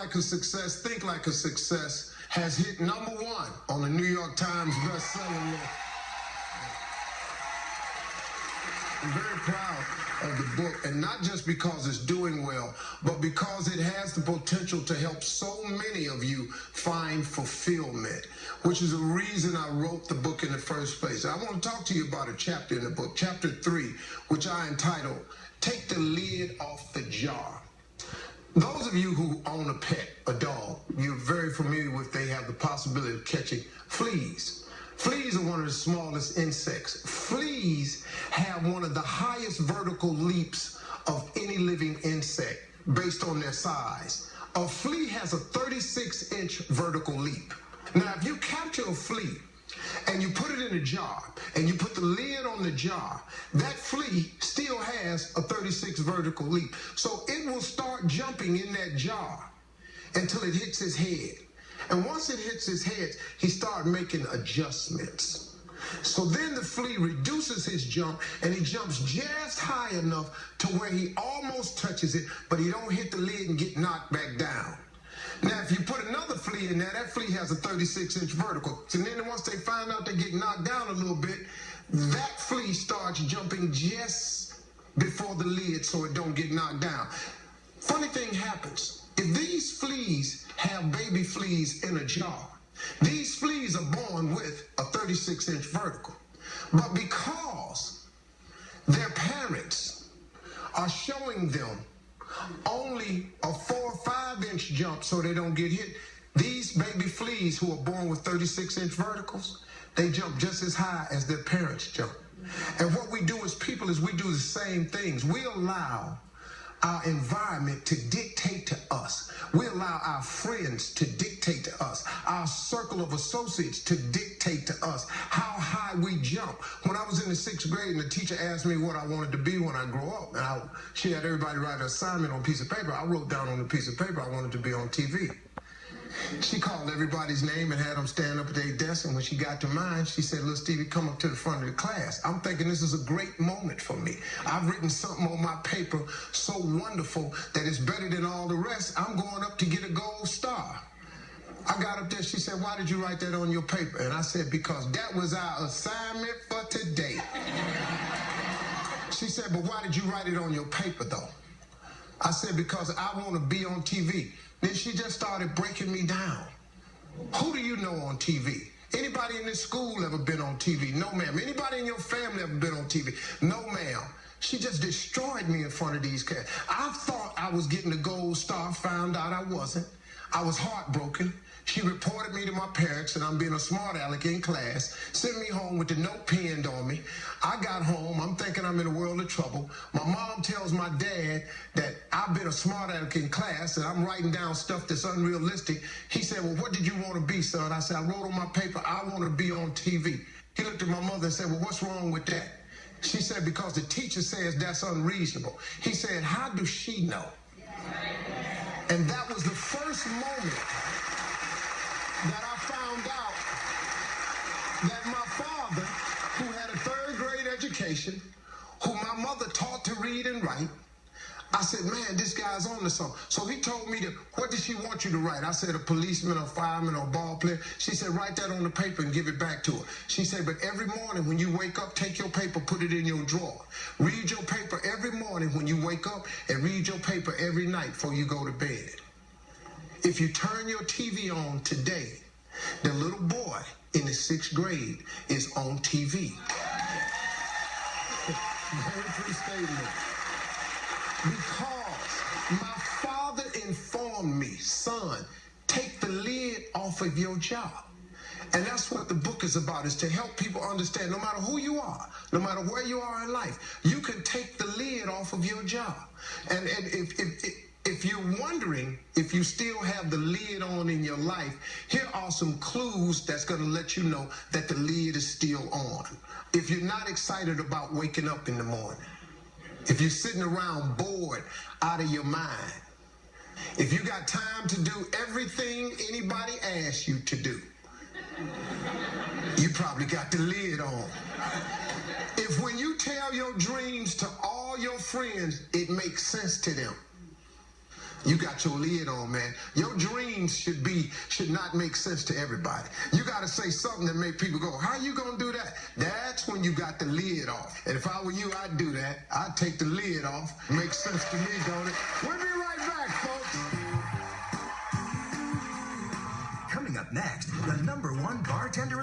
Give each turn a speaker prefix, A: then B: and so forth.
A: like a success, think like a success has hit #1 on the New York Times bestseller list. I'm very proud of the book, and not just because it's doing well, but because it has the potential to help so many of you find fulfillment, which is the reason I wrote the book in the first place. I want to talk to you about a chapter in the book, chapter 3, which I entitled, Take the Lid Off the Jar. Those of you who own a pet, a dog, you're very familiar with, they have the possibility of catching fleas. Fleas are one of the smallest insects. Fleas have one of the highest vertical leaps of any living insect based on their size. A flea has a 36-inch vertical leap. Now, if you capture a flea and you put it in a jar and you put the lid on the jar, that flea still has a 36 vertical leap. So it will start jumping in that jar until it hits his head. And once it hits his head, he starts making adjustments. So then the flea reduces his jump, and he jumps just high enough to where he almost touches it, but he don't hit the lid and get knocked back down. Now, if you put another flea in there, that flea has a 36-inch vertical. So then once they find out they get knocked down a little bit, that flea starts jumping just before the lid so it don't get knocked down. Funny thing happens. If these fleas have baby fleas in a jar, these fleas are born with a 36-inch vertical. But because their parents are showing them only a 4 or 5-inch jump so they don't get hit, these baby fleas who are born with 36-inch verticals, they jump just as high as their parents jump. And what we do as people is we do the same things. We allow our environment to dictate to us. We allow our friends to dictate to us, our circle of associates to dictate to us how high we jump. When I was in the 6th grade and the teacher asked me what I wanted to be when I grow up, and she had everybody write an assignment on a piece of paper, I wrote down on a piece of paper I wanted to be on TV. She called everybody's name and had them stand up at their desk, and when she got to mine, she said, "Little Stevie, come up to the front of the class." I'm thinking this is a great moment for me. I've written something on my paper so wonderful that it's better than all the rest. I'm going up to get a gold star. I got up there, she said, "Why did you write that on your paper?" And I said, "Because that was our assignment for today." She said, "But why did you write it on your paper, though?" I said, "Because I want to be on TV." Then she just started breaking me down. Who do you know on TV? Anybody in this school ever been on TV? No, ma'am. Anybody in your family ever been on TV? No, ma'am. She just destroyed me in front of these cats. I thought I was getting a gold star, found out I wasn't. I was heartbroken. She reported me to my parents, and I'm being a smart aleck in class, sent me home with the note pinned on me. I got home, I'm thinking I'm in a world of trouble. My mom tells my dad that I've been a smart aleck in class, and I'm writing down stuff that's unrealistic. He said, "Well, what did you want to be, son?" I said, "I wrote on my paper, I want to be on TV." He looked at my mother and said, "Well, what's wrong with that?" She said, "Because the teacher says that's unreasonable." He said, "How does she know?" And that was the first moment that I found out that my father, who had a 3rd grade education, who my mother taught to read and write, I said, "Man, this guy's on to something." So he told me what did she want you to write? I said, "A policeman, a fireman, or a ball player." She said, "Write that on the paper and give it back to her." She said, "But every morning when you wake up, take your paper, put it in your drawer. Read your paper every morning when you wake up, and read your paper every night before you go to bed. If you turn your TV on today, the little boy in the 6th grade is on TV." Very true statement. Because my father informed me, "Son, take the lid off of your job." And that's what the book is about, is to help people understand no matter who you are, no matter where you are in life, you can take the lid off of your job. And if you're wondering if you still have the lid on in your life, here are some clues that's going to let you know that the lid is still on. If you're not excited about waking up in the morning, if you're sitting around bored out of your mind, if you got time to do everything anybody asks you to do, you probably got the lid on. If when you tell your dreams to all your friends, it makes sense to them, You got your lid on, man. Your dreams should not make sense to everybody. You got to say something that make people go, how you going to do that? That's when you got the lid off. And if I were you, I'd do that. I'd take the lid off. Makes sense to me, don't it? We'll be right back, folks.
B: Coming up next, the #1 bartender